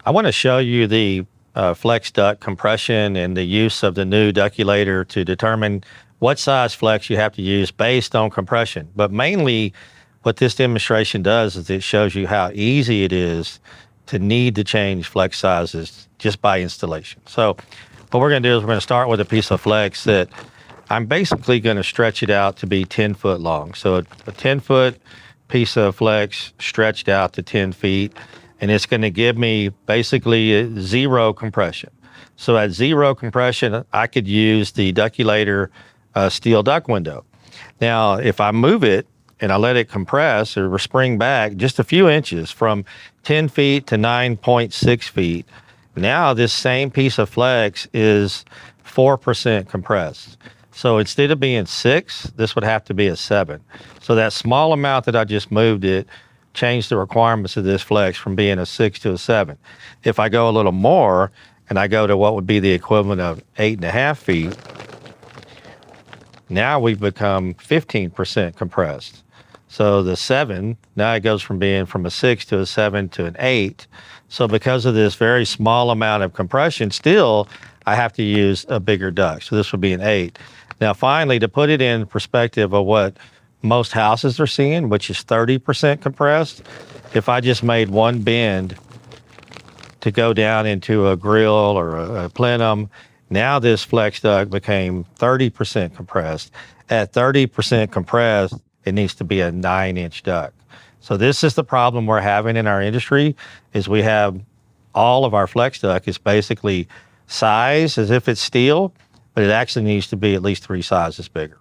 I want to show you the flex duct compression and the use of the new ductulator to determine what size flex you have to use based on compression. But mainly what this demonstration does is it shows you how easy it is to need to change flex sizes just by installation. So what we're going to do is we're going to start with a piece of flex that I'm basically going to stretch it out to be 10 foot long. So a 10-foot piece of flex stretched out to 10 feet. And it's going to give me basically zero compression. So at zero compression, I could use the ductulator steel duct window. Now, if I move it and I let it compress or spring back just a few inches from 10 feet to 9.6 feet, now this same piece of flex is 4% compressed. So instead of being 6, this would have to be a 7. So that small amount that I just moved it change the requirements of this flex from being a 6 to a 7. If I go a little more and I go to what would be the equivalent of 8.5 feet, now we've become 15% compressed. So the 7, now it goes from being from a 6 to a 7 to an 8. So because of this very small amount of compression, still I have to use a bigger duct. So this would be an 8. Now finally, to put it in perspective of what most houses are seeing, which is 30% compressed. If I just made one bend to go down into a grill or a plenum, now this flex duct became 30% compressed. At 30% compressed, it needs to be a 9-inch duct. So this is the problem we're having in our industry, is we have all of our flex duct is basically size as if it's steel, but it actually needs to be at least 3 sizes bigger.